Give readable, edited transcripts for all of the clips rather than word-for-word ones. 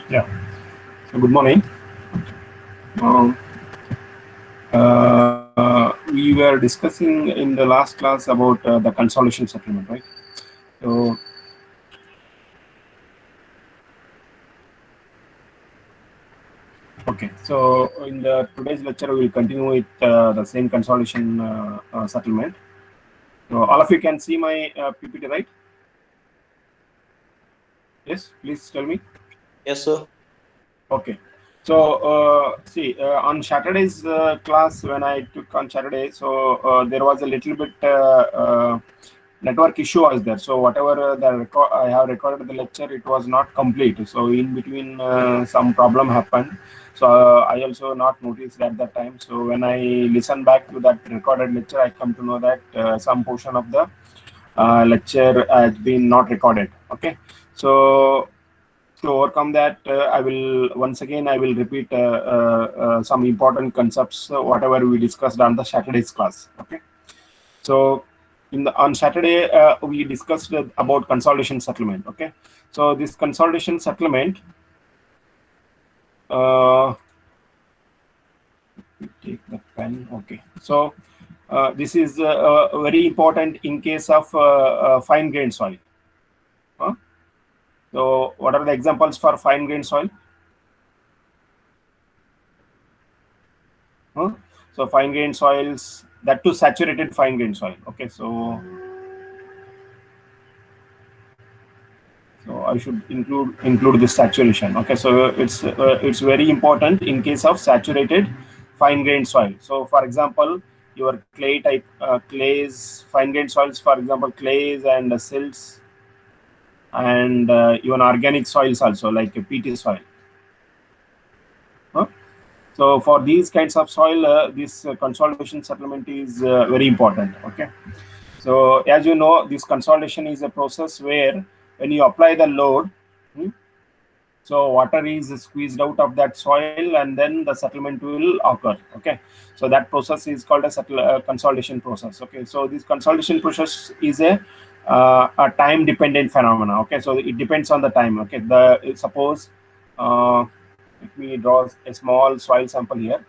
Yeah. So good morning. Um, we were discussing in the last class about the consolidation settlement, right? So okay. So in the today's lecture, we will continue with the same consolidation settlement. So all of you can see my PPT, right? Yes. Please tell me. Yes, sir. Okay. So see, on Saturday's class when I took on Saturday, so there was a little bit network issue was there. So whatever I have recorded the lecture, it was not complete. So in between, some problem happened. So I also not noticed at that time. So when I listen back to that recorded lecture, I come to know that some portion of the lecture has been not recorded. Okay. So to overcome that, I will repeat some important concepts, whatever we discussed on the Saturday's class. Okay. So on Saturday, we discussed about consolidation settlement. Okay. So this consolidation settlement, uh, take the pen. Okay. So this is very important in case of fine grained soil. Huh? So what are the examples for fine grained soil? Huh? So fine grained soils, that too saturated fine grained soil. Okay, so I should include this saturation. Okay, so it's very important in case of saturated fine grained soil. So for example, your clay type clays, fine grained soils, for example, clays and silts, and even organic soils also like a peaty soil. Huh? So for these kinds of soil, this consolidation settlement is very important. Okay. So as you know, this consolidation is a process where when you apply the load, hmm, so water is squeezed out of that soil and then the settlement will occur. Okay. So that process is called a consolidation process. Okay. So this consolidation process is a time dependent phenomena. Okay. So it depends on the time. Okay. Suppose, let me draw a small soil sample here,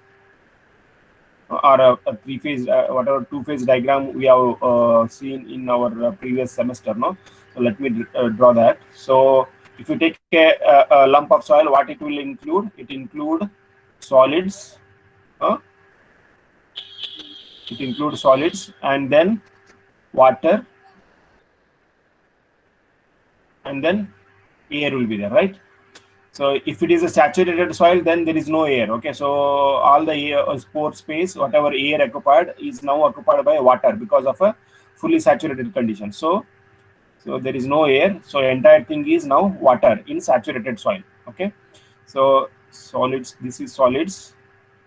or a three-phase, whatever two-phase diagram we have seen in our previous semester. No, so let me draw that. So if you take a lump of soil, what it will include? It include solids. Uh, it includes solids and then water, and then air will be there, right? So if it is a saturated soil, then there is no air. Okay, so all the air, pore space, whatever air occupied, is now occupied by water because of a fully saturated condition. So there is no air. So entire thing is now water in saturated soil. Okay, so solids. This is solids.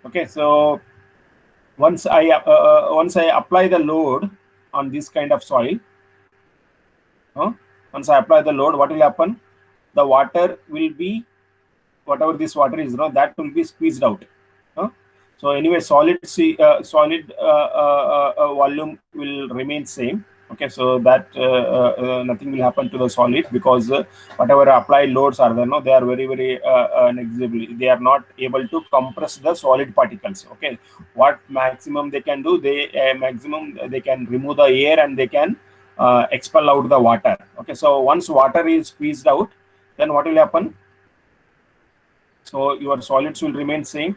Okay, so once I apply the load on this kind of soil, uh, once I apply the load, what will happen? The water will be, whatever this water is, that will be squeezed out. Huh? So anyway, solid volume will remain same. Okay, so that nothing will happen to the solid because whatever applied loads are there, no, they are very negligible. They are not able to compress the solid particles. Okay, what maximum they can do? Maximum they can remove the air and they can expel out the water. Okay, so once water is squeezed out, then what will happen? So your solids will remain same.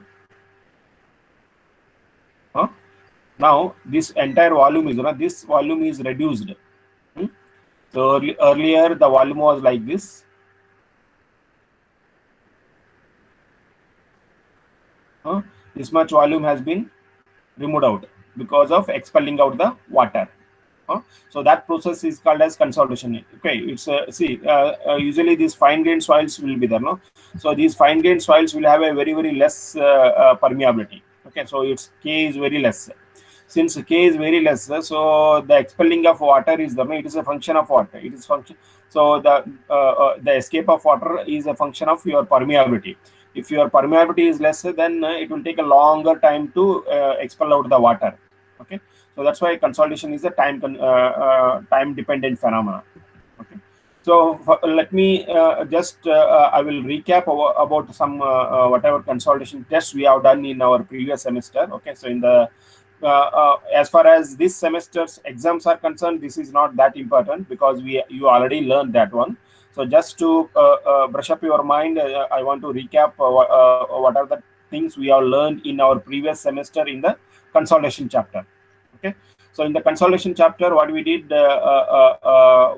Huh? Now this entire volume is, this volume is reduced. Hmm? So earlier the volume was like this. This much volume has been removed out because of expelling out the water. So that process is called as consolidation. Okay, it's usually these fine grained soils will be there. No, so these fine grained soils will have a very less permeability. Okay, so its K is very less. Since K is very less, so the expelling of water is the, it is a function of water. It is function. So the escape of water is a function of your permeability. If your permeability is less, then it will take a longer time to expel out the water. Okay, so that's why consolidation is a time dependent phenomena. Okay, So let me just I will recap about some whatever consolidation tests we have done in our previous semester. Okay, so in the as far as this semester's exams are concerned, this is not that important because you already learned that one. So just to brush up your mind, I want to recap what are the things we have learned in our previous semester in the consolidation chapter. Okay, so in the consolidation chapter, what we did,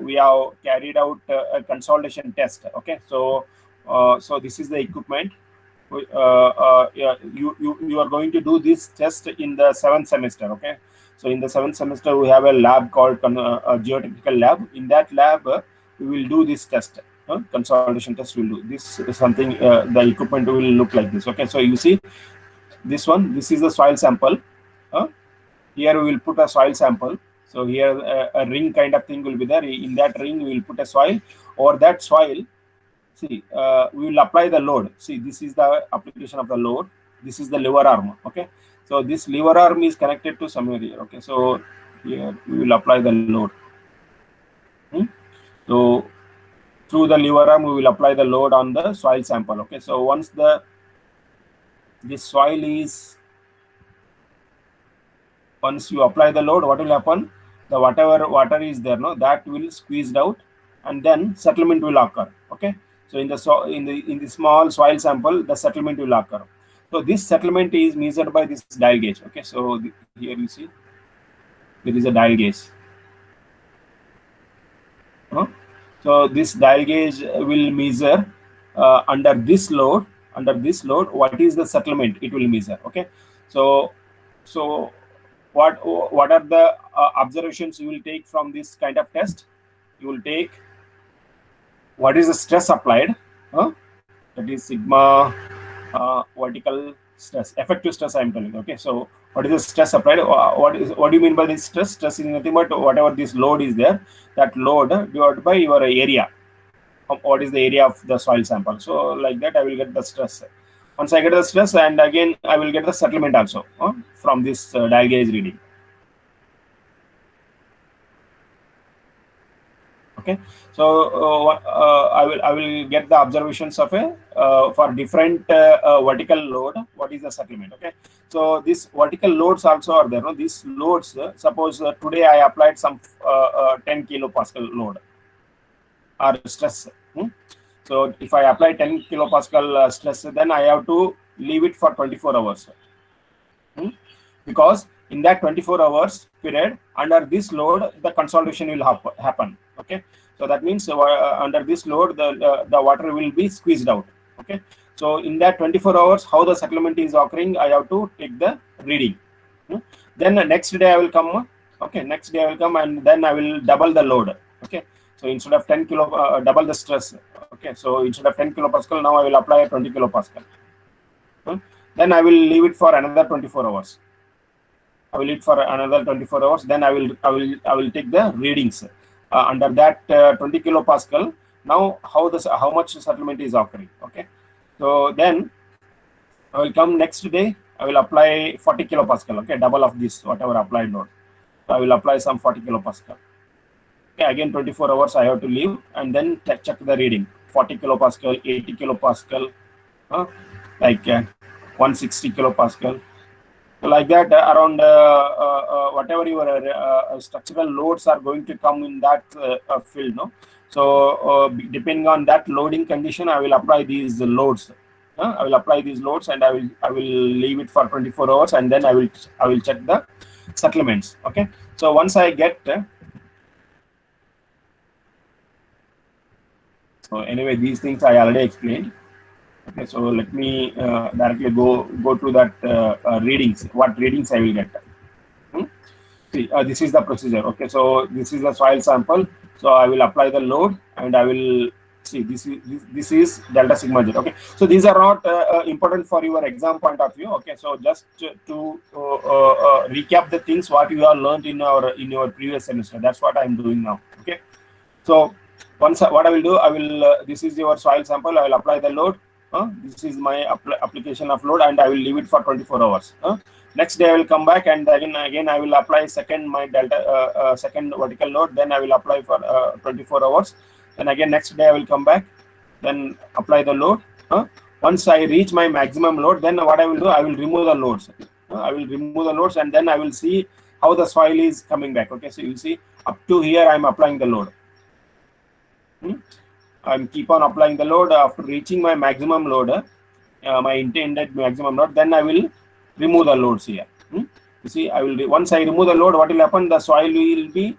we have carried out a consolidation test. Okay, so so this is the equipment. Yeah, you are going to do this test in the seventh semester. Okay, so in the seventh semester we have a lab called a geotechnical lab. In that lab, we will do this test. Consolidation test will do this is something. The equipment will look like this. Okay, so you see this one. This is the soil sample. Uh, Here we will put a soil sample. So here a ring kind of thing will be there. In that ring we will put a soil. Over that soil, see, we will apply the load. See, this is the application of the load. This is the lever arm. Okay, so this lever arm is connected to somewhere here. Okay, so here we will apply the load. So through the lever arm we will apply the load on the soil sample. Okay, so once this soil is, once you apply the load, what will happen? The whatever water is there, no, that will squeezed out, and then settlement will occur. Okay, so in the small soil sample, the settlement will occur. So this settlement is measured by this dial gauge. Okay, so here you see there is a dial gauge. So this dial gauge will measure under this load. Under this load, what is the settlement? It will measure. Okay, so what are the observations you will take from this kind of test? You will take what is the stress applied, that is sigma vertical stress, effective stress I am telling. Okay, so what is the stress applied? What do you mean by this stress? Stress is nothing but whatever this load is there, that load divided by your area. What is the area of the soil sample? So like that I will get the stress. Once I get the stress, and again I will get the settlement also from this dial gauge reading. Okay, so I will get the observations of a for different vertical load. What is the settlement? Okay, so these vertical loads also are there. No, these loads. Suppose today I applied some 10 kilopascal load or stress. So if I apply 10 kilopascal stress, then I have to leave it for 24 hours. Because in that 24 hours period, under this load, the consolidation will happen. Okay, so that means under this load, the water will be squeezed out. Okay, so in that 24 hours, how the settlement is occurring, I have to take the reading. Then the next day I will come. Okay, next day I will come, and then I will double the load. Okay, so instead of 10 kilo, double the stress. Okay, so instead of 10 kilopascal, now I will apply 20 kilopascal. Then I will leave it for another 24 hours. I will leave it for another 24 hours. Then I will take the readings under that 20 kilopascal. Now how much settlement is occurring? Okay, so then I will come next day. I will apply 40 kilopascal. Okay, double of this whatever applied load. So I will apply some 40 kilopascal. Okay, again 24 hours I have to leave, and then check the reading. 40 kilopascal, 80 kilopascal, like 160 kilopascal. So like that, around whatever your structural loads are going to come in that field. No, so depending on that loading condition, I will apply these loads. I will apply these loads, and I will leave it for 24 hours, and then I will check the settlements. Okay, so once I get so anyway, these things I already explained. Okay, so let me directly go to that readings. What readings I will get? See, this is the procedure. Okay, so this is the soil sample. So I will apply the load, and I will see this is delta sigma z. Okay, so these are not important for your exam point of view. Okay, so just to recap the things what you have learned in your previous semester. That's what I'm doing now. Okay, so once what I will do, I will this is your soil sample. I will apply the load. This is my application of load, and I will leave it for 24 hours. Next day I will come back, and again I will apply second my delta second vertical load. Then I will apply for 24 hours. Then again next day I will come back, then apply the load. Once I reach my maximum load, then what I will do, I will remove the loads. I will remove the loads, and then I will see how the soil is coming back. Okay, so you see up to here I am applying the load. I'm keep on applying the load. After reaching my maximum load, my intended maximum load, then I will remove the loads here. You see, I will once I remove the load, what will happen? The soil will be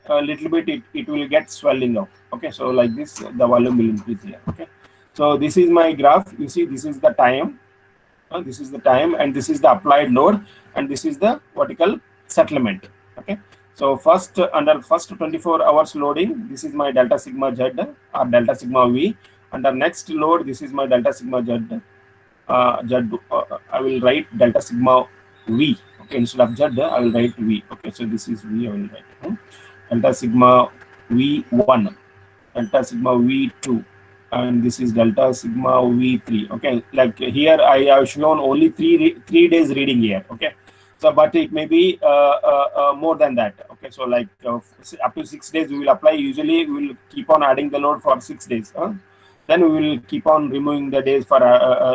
a little bit, it will get swelling out. Okay, so like this, the volume will increase here. Okay, so this is my graph. You see, this is the time. This is the time, and this is the applied load, and this is the vertical settlement. Okay, so first under first 24 hours loading, this is my delta sigma z or delta sigma v. Under next load, this is my delta sigma z. I will write delta sigma v. Okay, instead of z, I will write v. Okay, so this is v. I will write delta sigma v1, delta sigma v2, and this is delta sigma v3. Okay, like here I have shown only three days reading here. Okay, so but it may be more than that. Okay, so like up to 6 days we will apply. Usually we will keep on adding the load for 6 days. Then we will keep on removing the days for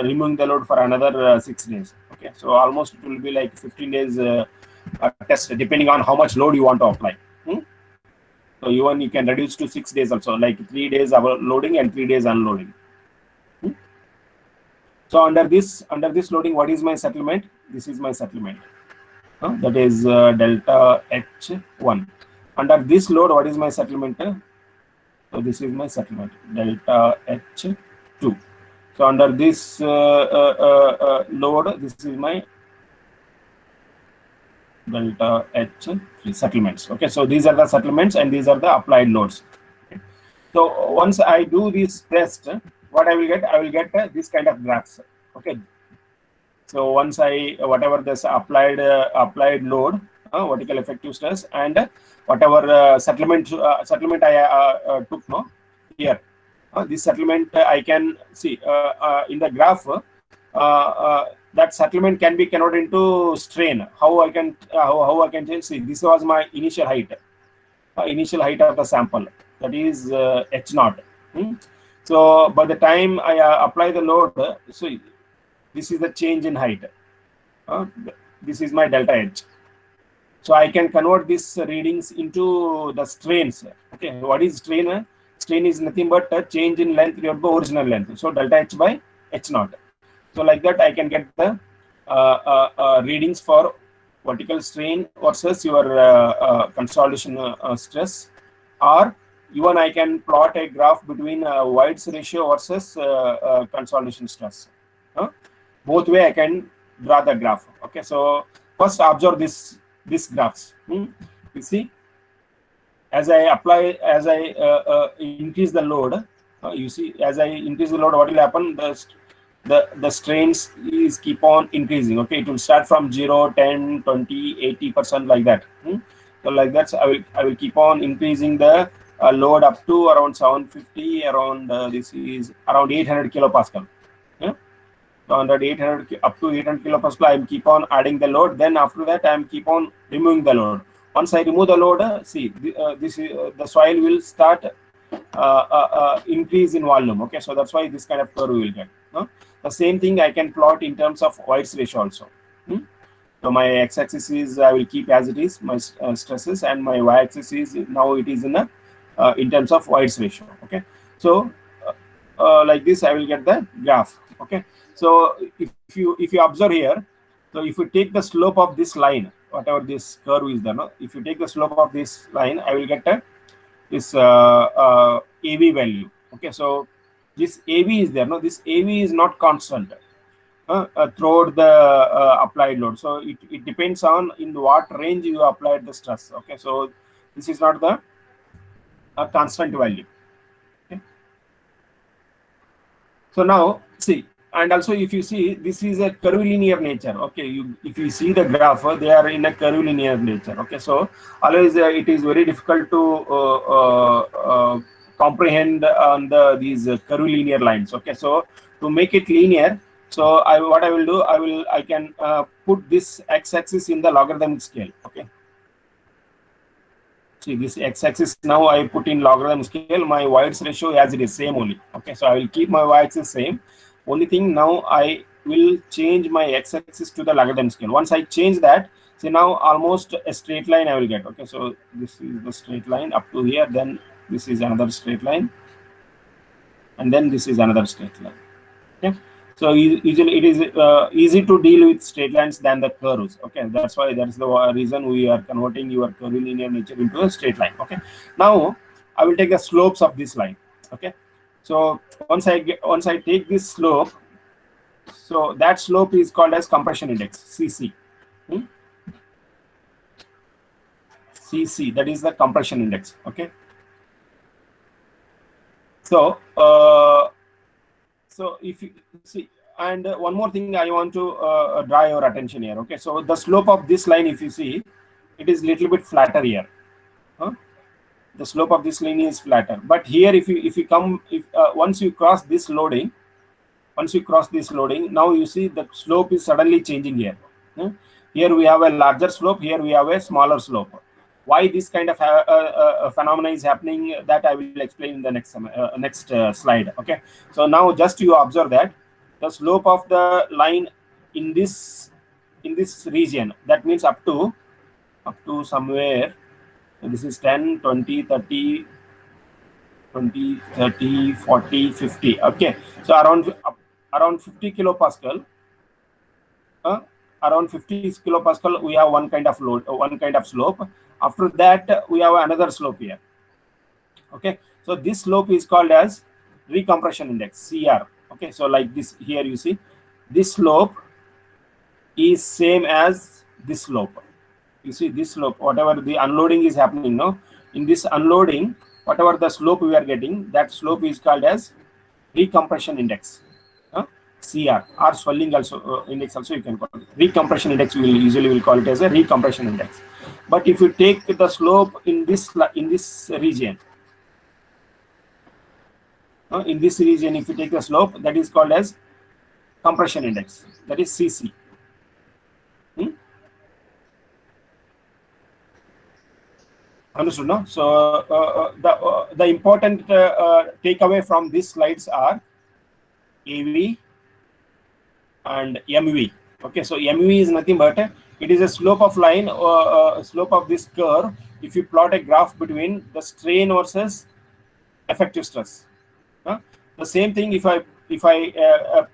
removing the load for another 6 days. Okay, so almost it will be like 15 days test, depending on how much load you want to apply. So even you can reduce to 6 days also, like 3 days loading and 3 days unloading. So under this loading, what is my settlement? This is my settlement. That is delta H1. Under this load, what is my settlement? So this is my settlement, delta H2. So under this load, this is my delta H3 settlements. Okay, so these are the settlements and these are the applied loads. Okay. So once I do this test, what I will get? I will get this kind of graphs. Okay. So once I whatever this applied load, vertical effective stress, and whatever settlement I took no here, this settlement I can see in the graph. That settlement can be converted into strain. How I can change? See, this was my initial height of the sample. That is H0. So by the time I apply the load, so this is the change in height. This is my delta H. So I can convert these readings into the strains. Okay, what is strain? Strain is nothing but a change in length divided by original length. So delta H by H0. So like that, I can get the readings for vertical strain versus your consolidation stress, or even I can plot a graph between White's ratio versus consolidation stress. Both way I can draw the graph. Okay, so first observe this graphs. You see, as I increase the load, you see, as I increase the load, what will happen? The strains is keep on increasing. Okay, it will start from 0, 10, 20, 80% like that. So like that, so I will keep on increasing the load up to around 750, around this is around 800 kilopascal. Yeah, so under 800 up to 800 kilopascal, I am keep on adding the load. Then after that, I am keep on removing the load. Once I remove the load, see the soil will start increase in volume. Okay, so that's why this kind of curve we will get. The same thing I can plot in terms of White's ratio also. So my x-axis is I will keep as it is, my stresses, and my y-axis is now it is in terms of White's ratio. Okay, so like this I will get the graph. Okay, so if you observe here, so if you take the slope of this line, whatever this curve is there, if you take the slope of this line, I will get this AV value. Okay, so this AV is there. This AV is not constant throughout the applied load. So it depends on in what range you applied the stress. Okay, so this is not the constant value. Okay. So now see, and also if you see, this is a curvilinear nature. Okay, if you see the graph, they are in a curvilinear nature. Okay, so always it is very difficult to comprehend on these curvilinear lines. Okay, so to make it linear, so what I will do, I can put this x-axis in the logarithmic scale. Okay, See this x-axis now I put in logarithm scale, my y-axis ratio as it is same only. Okay, so I will keep my y-axis same. Only thing now I will change my x-axis to the logarithm scale. Once I change that, see now almost a straight line I will get. Okay, so this is the straight line up to here, then this is another straight line, and then this is another straight line. Okay, so usually it is easy to deal with straight lines than the curves. Okay, that's why that's the reason we are converting your curvilinear nature into a straight line. Okay, now I will take the slopes of this line. Okay, so once I take this slope, so that slope is called as compression index, CC. CC, that is the compression index. Okay, so so if you see, and one more thing I want to draw your attention here. Okay, so the slope of this line, if you see, it is little bit flatter here. The slope of this line is flatter, but here if you come, once you cross this loading, now you see the slope is suddenly changing here. Here we have a larger slope, here we have a smaller slope. Why this kind of phenomena is happening, that I will explain in the next slide. Okay, so now just you observe that the slope of the line in this region, that means up to somewhere, this is 10, 20, 30, 20, 30, 40, 50. Okay, so around 50 kilopascal, around 50 kilopascal we have one kind of load, one kind of slope. After that we have another slope here. Okay, so this slope is called as recompression index, CR. Okay, so like this, here you see this slope is same as this slope. You see this slope, whatever the unloading is happening now, in this unloading, whatever the slope we are getting, that slope is called as recompression index, CR, or swelling also index also you can call it. Recompression index we will usually call it as a recompression index. But if you take the slope in this region, if you take the slope, that is called as compression index, that is CC. Understood, no? So the important takeaway from these slides are AV and MV. Okay, so MV is nothing but it is a slope of line, slope of this curve. If you plot a graph between the strain versus effective stress, the same thing. If I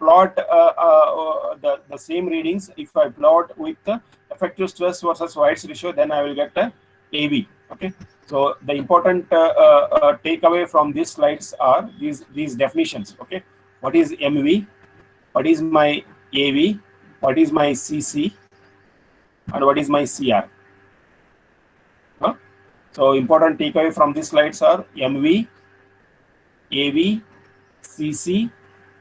plot the same readings, if I plot with the effective stress versus White's ratio, then I will get a AV. Okay, so the important takeaway from these slides are these definitions. Okay, what is MV, what is my AV, what is my CC, and what is my CR. So important takeaway from these slides are MV, AV, CC,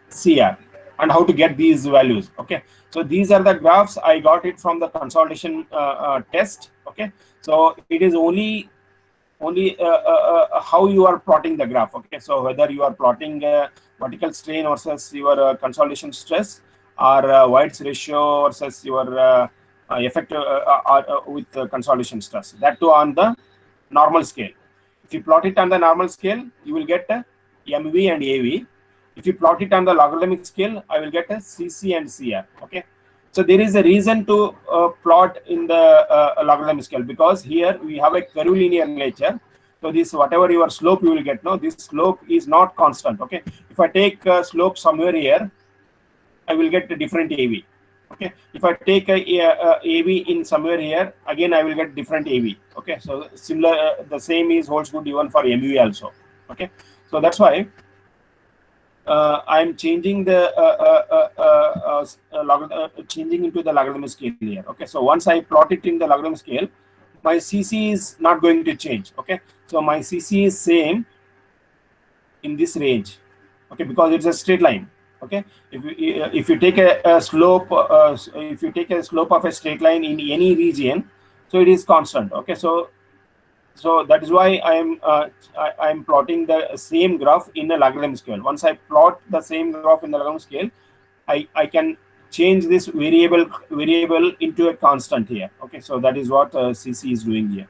CR, and how to get these values. Okay, so these are the graphs. I got it from the consolidation test. Okay, so it is only how you are plotting the graph. Okay, so whether you are plotting vertical strain versus your consolidation stress, or White's ratio versus your effective with consolidation stress, that too on the normal scale. If you plot it on the normal scale, you will get MV and AV. If you plot it on the logarithmic scale, I will get a CC and CR. Okay, so there is a reason to plot in the logarithmic scale, because here we have a curvilinear nature. So this, whatever your slope you will get now, this slope is not constant. Okay, if I take a slope somewhere here, I will get a different AV. Okay, if I take a AV in somewhere here, again I will get different AV. Okay, so similar, the same is holds good even for MV also. Okay, so that's why I'm changing the changing into the logarithmic scale here. Okay, so once I plot it in the logarithmic scale, my CC is not going to change. Okay, so my CC is same in this range. Okay, because it's a straight line. Okay, if you take a slope, if you take a slope of a straight line in any region, so it is constant. Okay, so that is why I am plotting the same graph in a logarithm scale. Once I plot the same graph in the logarithm scale, I can change this variable into a constant here. Okay, so that is what CC is doing here.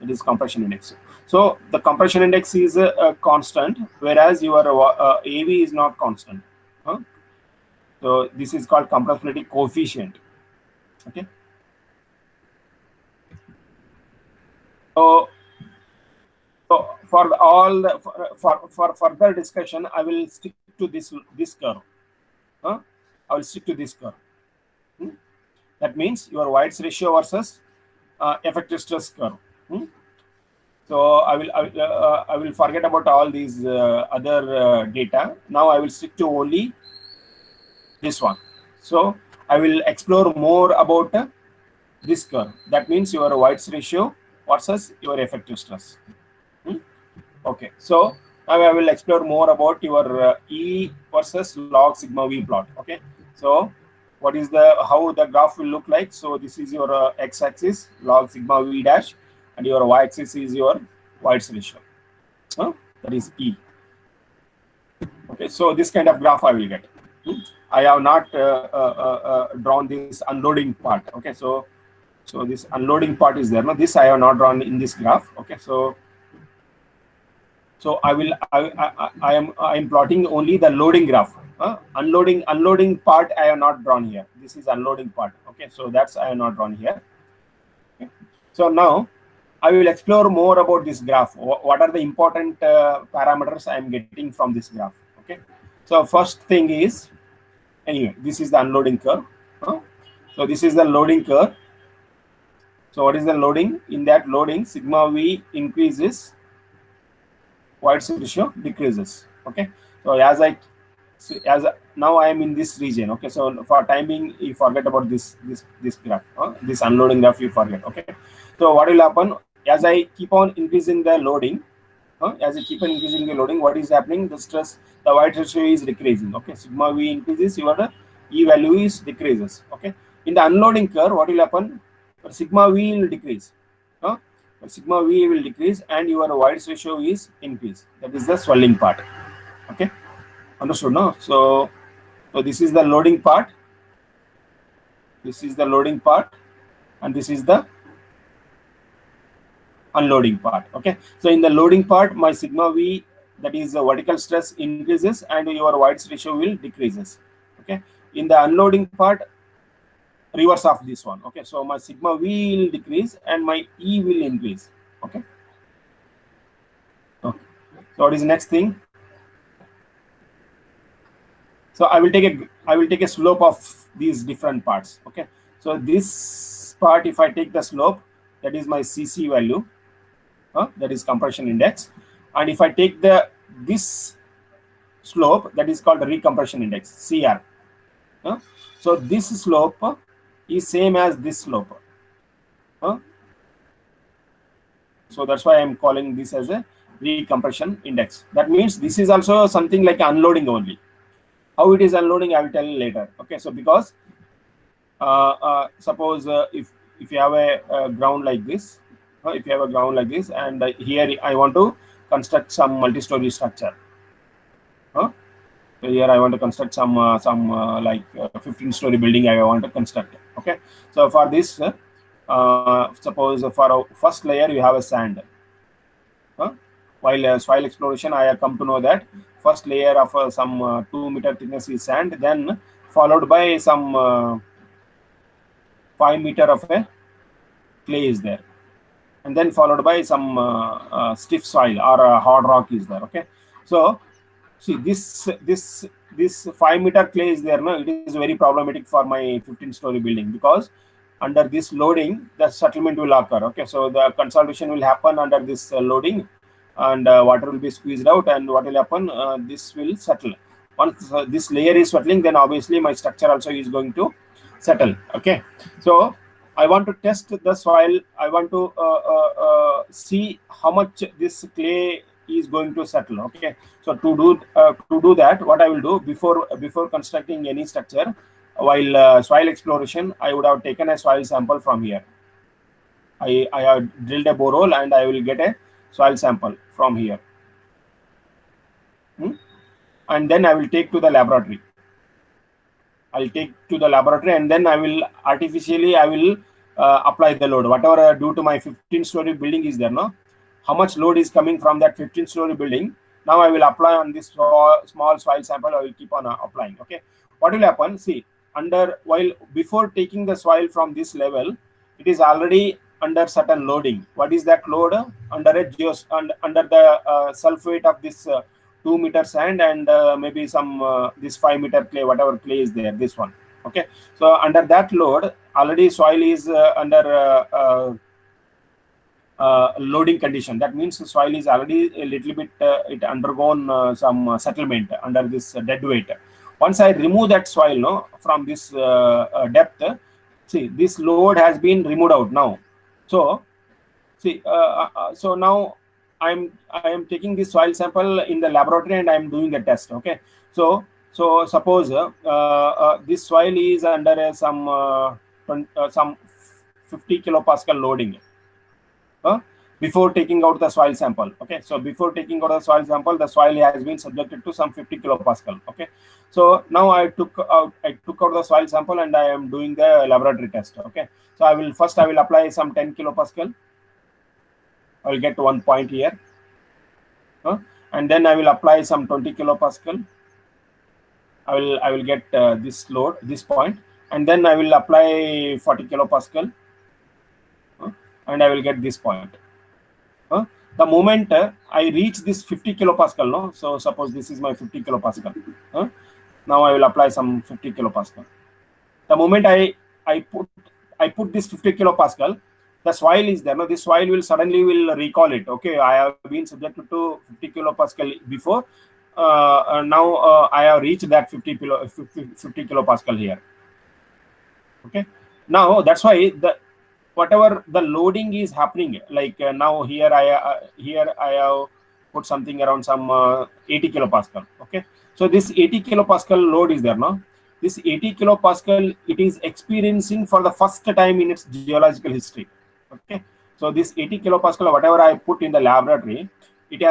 It is compression index. So the compression index is a constant, whereas your AV is not constant. So this is called compressibility coefficient. Okay. So for all the, for further discussion, I will stick to this curve. I will stick to this curve. That means your White's ratio versus effective stress curve. So I will forget about all these other data. Now I will stick to only this one. So I will explore more about this curve. That means your White's ratio versus your effective stress. Okay, so now I will explore more about your E versus log sigma V plot. Okay, so what is how the graph will look like? So this is your x-axis log sigma V dash, and your y-axis is your White's ratio. That is E. Okay, so this kind of graph I will get. I have not drawn this unloading part. Okay, so this unloading part is there. No, this I have not drawn in this graph. Okay, so I am plotting only the loading graph. Unloading part I have not drawn here. This is unloading part. Okay, so that's I have not drawn here. Okay. So now I will explore more about this graph. What are the important parameters I am getting from this graph? Okay, so first thing is, anyway, this is the unloading curve. So this is the loading curve. So what is the loading? In that loading, sigma V increases, White's ratio decreases. Okay, so now I am in this region. Okay, so for time being, you forget about this graph, this unloading graph you forget. Okay, so what will happen as I keep on increasing the loading? As I keep on increasing the loading, what is happening? The stress, the White ratio is decreasing. Okay, sigma V increases, your E value is decreases. Okay, in the unloading curve, what will happen? Sigma V will decrease. Sigma V will decrease, and your White's ratio is increase. That is the swelling part. Okay, understood? No, so this is the loading part. This is the loading part, and this is the unloading part. Okay, so in the loading part, my sigma V, that is the vertical stress, increases, and your White's ratio will decreases. Okay, in the unloading part, reverse of this one. Okay, so my sigma V will decrease and my E will increase. Okay, so what is the next thing? So I will take a slope of these different parts. Okay, so this part, if I take the slope, that is my CC value, that is compression index, and if I take this slope, that is called the recompression index, CR. So this slope is same as this slope. So that's why I'm calling this as a recompression index. That means this is also something like unloading only. How it is unloading, I will tell you later. Okay, so because suppose if you have a ground like this, if you have a ground like this, and here I want to construct some multi-story structure. So here I want to construct some like 15-story building I want to construct. Okay, so for this, suppose for a first layer you have a sand. While soil exploration, I have come to know that first layer of some 2 meter thickness is sand, then followed by some 5 meter of a clay is there, and then followed by some stiff soil or hard rock is there. Okay, so see this 5 meter clay is there. No, it is very problematic for my 15-story building, because under this loading the settlement will occur. Okay, so the consolidation will happen under this loading, and water will be squeezed out, and what will happen? This will settle. Once this layer is settling, then obviously my structure also is going to settle. Okay, so I want to test the soil. I want to see how much this clay is going to settle. Okay, so to do that, what I will do before constructing any structure, while soil exploration, I would have taken a soil sample from here. I have drilled a borehole, and I will get a soil sample from here, and then I will take to the laboratory. I'll take to the laboratory, and then I will artificially apply the load. Whatever due to my 15-story building is there, no, how much load is coming from that 15-story building. Now I will apply on this small soil sample. I will keep on applying. Okay, what will happen? See, while before taking the soil from this level, it is already under certain loading. What is that load? Under the self weight of this 2 meter sand and maybe some this 5 meter clay, whatever clay is there, this one. Okay, so under that load, already soil is under loading condition. That means the soil is already a little bit it undergone some settlement under this dead weight. Once I remove that soil, no, from this depth, see, this load has been removed out now. So see, so now I am taking this soil sample in the laboratory and I am doing the test. Okay, so suppose this soil is under some 50 kilopascal loading before taking out the soil sample. Okay, so before taking out the soil sample, the soil has been subjected to some 50 kilopascal. Okay, so now I took out the soil sample and I am doing the laboratory test. Okay, so I will apply some 10 kilopascal. I will get 1 point here, and then I will apply some 20 kilopascal. I will get this load, this point, and then I will apply 40 kilopascal, and I will get this point. The moment I reach this 50 kilopascal, no, so suppose this is my 50 kilopascal. Now I will apply some 50 kilopascal. The moment I put this 50 kilopascal, the soil is there. No, this soil will suddenly recall it. Okay, I have been subjected to 50 kilopascal before. Now I have reached that 50 kilopascal here. Okay, now that's why whatever the loading is happening, like now here I have put something around some 80 kilopascal. Okay, so this 80 kilopascal load is there, no? This 80 kilopascal, it is experiencing for the first time in its geological history. Okay, so this 80 kilopascal, whatever I put in the laboratory, it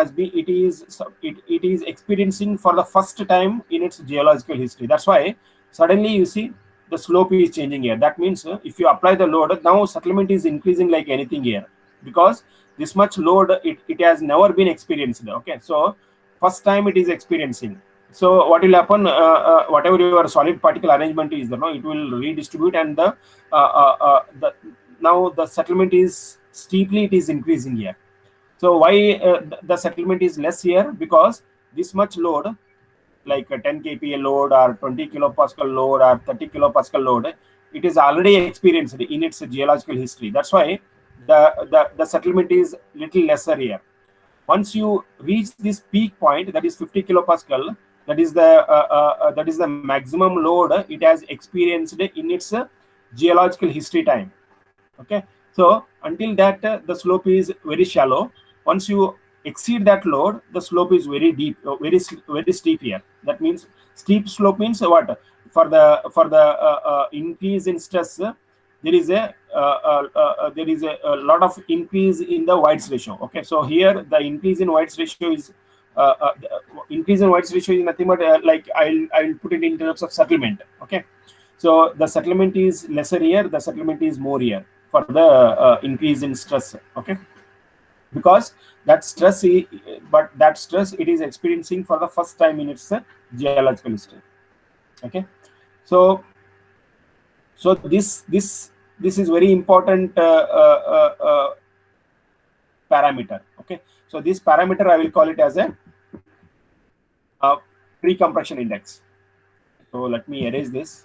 is experiencing for the first time in its geological history. That's why suddenly you see the slope is changing here. That means if you apply the load, now settlement is increasing like anything here, because this much load it has never been experienced. Okay, so first time it is experiencing. So what will happen? Whatever your solid particle arrangement is, no, it will redistribute, and now the settlement is steeply it is increasing here. So why the settlement is less here? Because this much load, like a 10 kPa load or 20 kilopascal load or 30 kilopascal load, it is already experienced in its geological history. That's why the settlement is little lesser here. Once you reach this peak point, that is 50 kilopascal, that is the maximum load it has experienced in its geological history time. Okay, so until that the slope is very shallow. Once you exceed that load, the slope is very deep, very steep here. That means steep slope means what? For the increase in stress, there is a lot of increase in the White's ratio. Okay, so here the increase in White's ratio is nothing but like I'll put it in terms of settlement. Okay, so the settlement is lesser here, the settlement is more here for the increase in stress. Okay, because that stress it is experiencing for the first time in its geological history. Okay, so this is very important parameter. Okay, so this parameter I will call it as a pre-compression index. So let me erase this.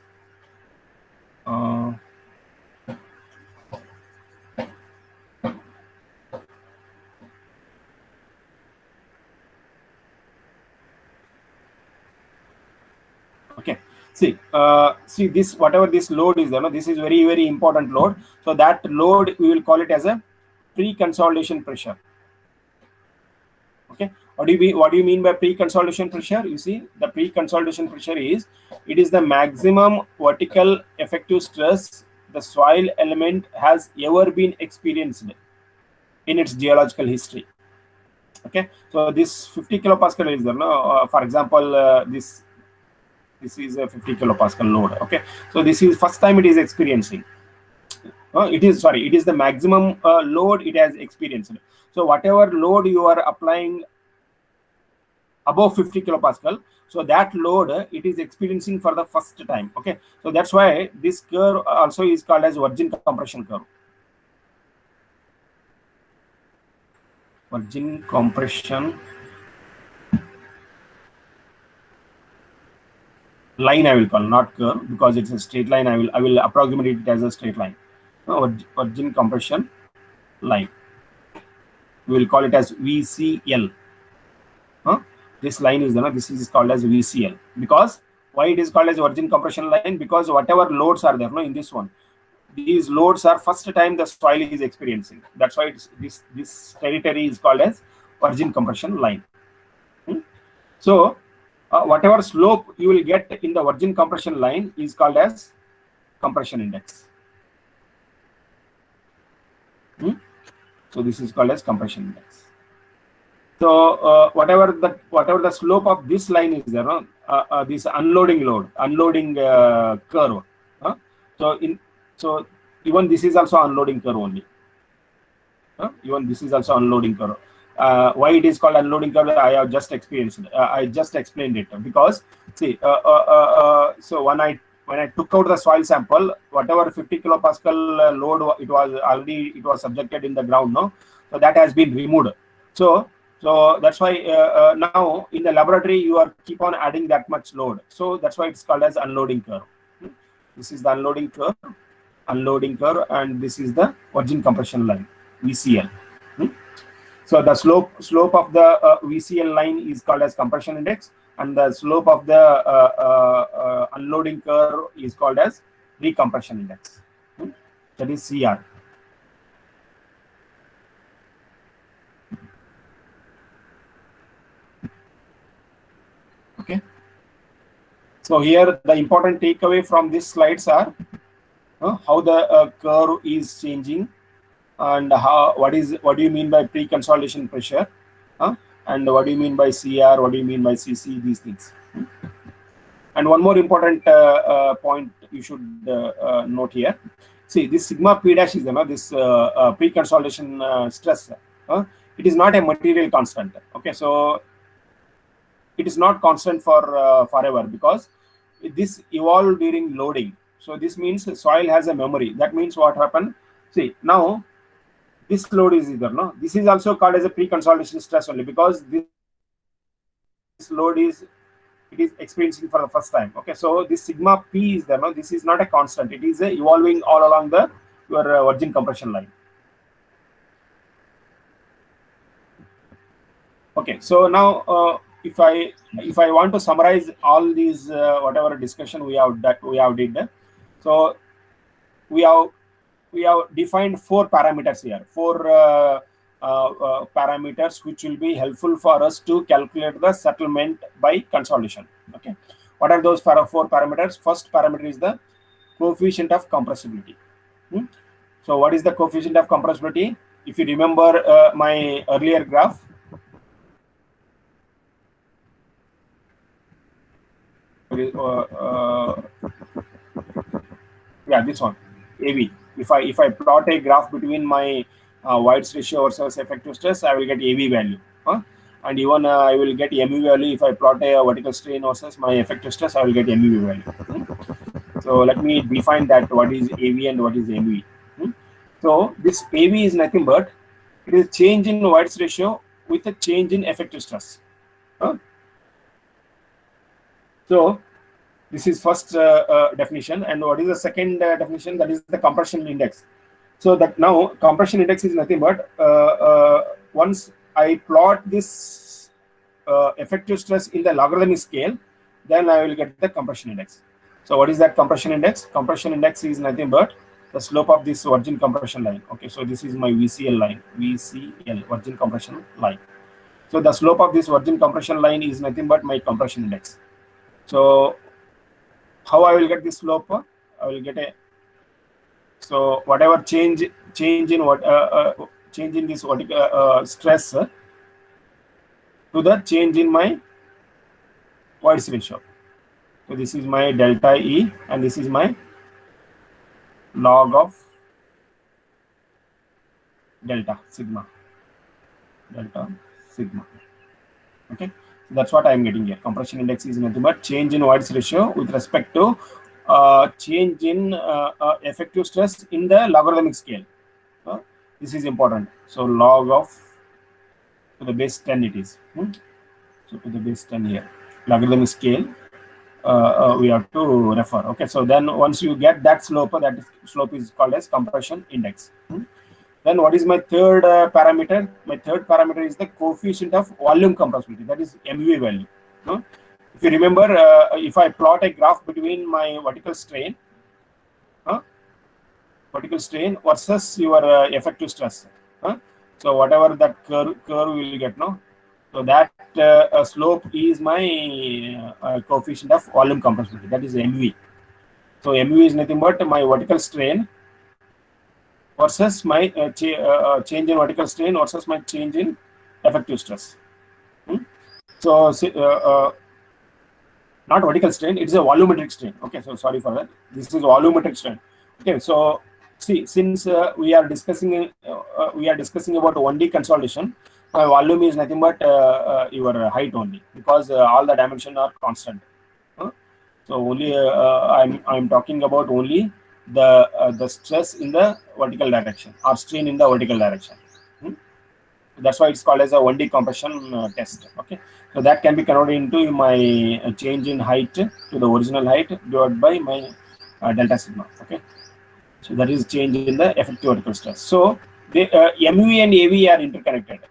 Okay, see this, whatever this load is there, no, this is very, very important load. So that load we will call it as a pre-consolidation pressure. Okay, what do you mean by pre-consolidation pressure? You see, the pre-consolidation pressure is, it is the maximum vertical effective stress the soil element has ever been experienced in its geological history. Okay, so this 50 kilopascal is there, no? For example, this is a 50 kilopascal load. Okay, so this is first time it is experiencing. It is, sorry, it is the maximum load it has experienced. So whatever load you are applying above 50 kilopascal, so that load it is experiencing for the first time. Okay, so that's why this curve also is called as virgin compression curve. Virgin compression line I will call, not curve, because it's a straight line. I will approximate it as a straight line. Virgin compression line, we will call it as VCL. This line is, this is called as VCL. Because why it is called as virgin compression line? Because whatever loads are there, in this one, these loads are first time the soil is experiencing. That's why it's, this territory is called as virgin compression line. So whatever slope you will get in the virgin compression line is called as compression index. So this is called as compression index. So whatever the slope of this line is there, this unloading curve. So even this is also unloading curve only. Even this is also unloading curve. Why it is called unloading curve? I have just experienced. I just explained it. Because see, so when I took out the soil sample, whatever 50 kilopascal load it was subjected in the ground, so that has been removed. So that's why now in the laboratory you are keep on adding that much load. So that's why it's called as unloading curve. This is the unloading curve, and this is the virgin compression line, VCL. So the slope of the VCL line is called as compression index, and the slope of the unloading curve is called as recompression index. That is CR. Okay. So here the important takeaway from these slides are how the curve is changing, and what do you mean by pre-consolidation pressure, and what do you mean by CR, what do you mean by CC, these things. And one more important point you should note here. See, this sigma p dash is this pre-consolidation stress. It is not a material constant. Okay, so it is not constant for forever, because this evolved during loading. So this means the soil has a memory. That means what happened? See, now this load is either this is also called as a pre-consolidation stress only, because this load is experiencing for the first time. Okay, so this sigma p is there. This is not a constant. It is evolving all along your virgin compression line. Okay, so now if I want to summarize all these whatever discussion we have did, so we have defined 4 parameters here, 4 parameters which will be helpful for us to calculate the settlement by consolidation. Okay, what are those 4 parameters? First parameter is the coefficient of compressibility. So what is the coefficient of compressibility? If you remember my earlier graph, yeah, this one, AV. If I plot a graph between my White's ratio versus effective stress, I will get AV value. And even I will get MV value. If I plot a vertical strain versus my effective stress, I will get MV value. So let me define that, what is AV and what is MV. So this AV is nothing but it is change in White's ratio with a change in effective stress. So this is first definition. And what is the second definition? That is the compression index. So that now compression index is nothing but once I plot this effective stress in the logarithmic scale, then I will get the compression index. So what is that compression index? Compression index is nothing but the slope of this virgin compression line. Okay, so this is my VCL line, VCL, virgin compression line. So the slope of this virgin compression line is nothing but my compression index. So how I will get this slope? I will get a, so whatever change in what change in this vertical stress to the change in my White's ratio. So this is my delta E, and this is my log of delta sigma. Okay, so that's what I am getting here. Compression index is nothing but change in voids ratio with respect to change in effective stress in the logarithmic scale. This is important. So log of to the base 10 it is. So to the base 10 here, logarithmic scale. We have to refer. Okay, so then once you get that slope, that slope is called as compression index. Then what is my third parameter? My third parameter is the coefficient of volume compressibility, that is MV value. If you remember, if I plot a graph between my vertical strain versus your effective stress, so whatever that curve will get, no, so that slope is my coefficient of volume compressibility, that is MV. So MV is nothing but my vertical strain versus my change in vertical strain versus my change in effective stress. So not vertical strain, it is a volumetric strain. Okay, so sorry for that. This is volumetric strain. Okay, so see, since we are discussing about 1D consolidation, my volume is nothing but your height only, because all the dimensions are constant. So only I'm talking about only the stress in the vertical direction or strain in the vertical direction. That's why it's called as a 1D compression test. Okay, so that can be converted into my change in height to the original height divided by my delta sigma. Okay, so that is change in the effective vertical stress. So the MV and AV are interconnected.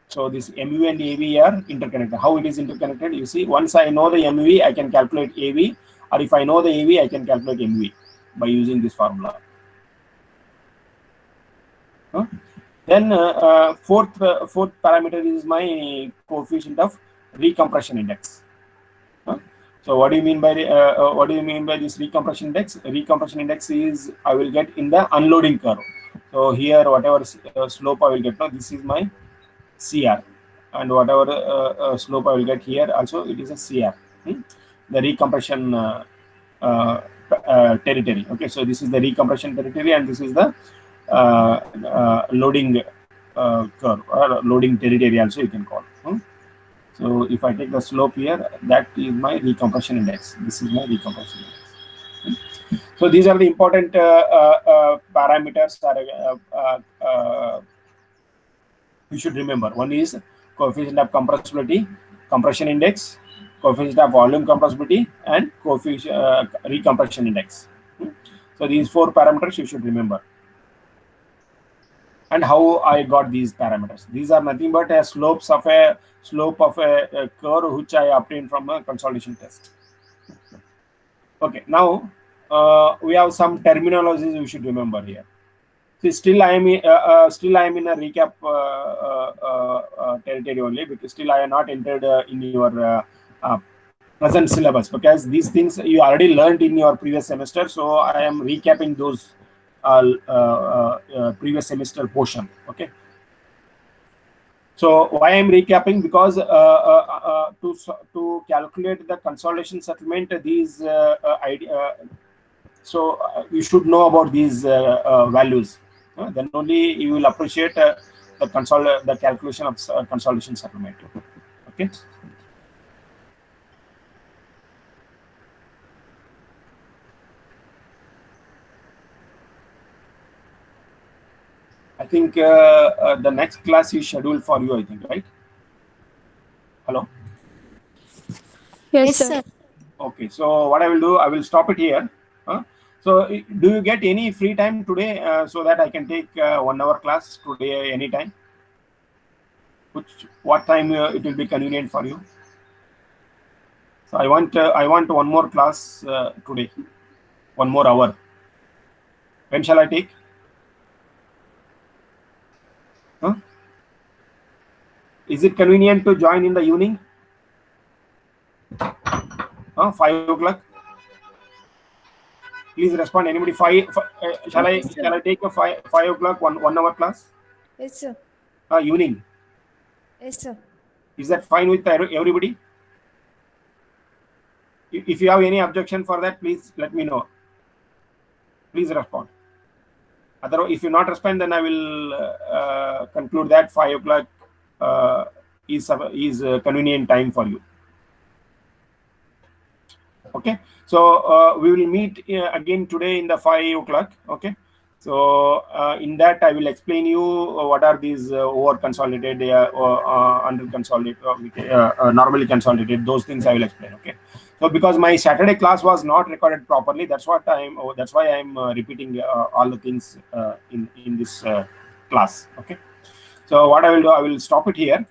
So this MV and AV are interconnected. How it is interconnected? You see, once I know the MV, I can calculate AV, or if I know the AV, I can calculate MV by using this formula. Then fourth parameter is my coefficient of recompression index. So what do you mean by this recompression index? Recompression index is I will get in the unloading curve. So here whatever slope I will get, now this is my CR, and whatever slope I will get here also it is a CR. The recompression territory. Okay, so this is the recompression territory, and this is the loading curve or loading territory also you can call. So if I take the slope here, that is my recompression index. This is my recompression index. So these are the important parameters that you should remember. One is coefficient of compressibility, compression index, coefficient of volume compressibility, and coefficient recompression index. So these four parameters you should remember. And how I got these parameters? These are nothing but a slope of a curve which I obtained from a consolidation test. Okay, now we have some terminologies you should remember here. See, still I am in a recap territory only, because still I am not entered in your present syllabus, because these things you already learned in your previous semester. So I am recapping those previous semester portion. Okay. So why I'm recapping? Because to calculate the consolidation settlement, these you should know about these values. Then only you will appreciate the calculation of consolidation settlement. Okay. I think the next class is scheduled for you, I think, right? Hello? Yes, sir. Okay, so what I will do, I will stop it here. So do you get any free time today so that I can take 1 hour class today anytime? What time it will be convenient for you? So I want one more class today, 1 more hour. When shall I take? Is it convenient to join in the evening? 5 o'clock. Please respond. Anybody? Shall I take a 5 o'clock 1 hour class? Yes, sir. Evening. Yes, sir. Is that fine with everybody? If you have any objection for that, please let me know. Please respond. Otherwise, if you not respond, then I will conclude that 5 o'clock is convenient time for you. Okay, so we will meet again today in the 5 o'clock. Okay, so in that I will explain you what are these over consolidated or under consolidated, normally consolidated. Those things I will explain. Okay, so because my Saturday class was not recorded properly, that's why I'm repeating all the things in this class. Okay, so what I will do, I will stop it here.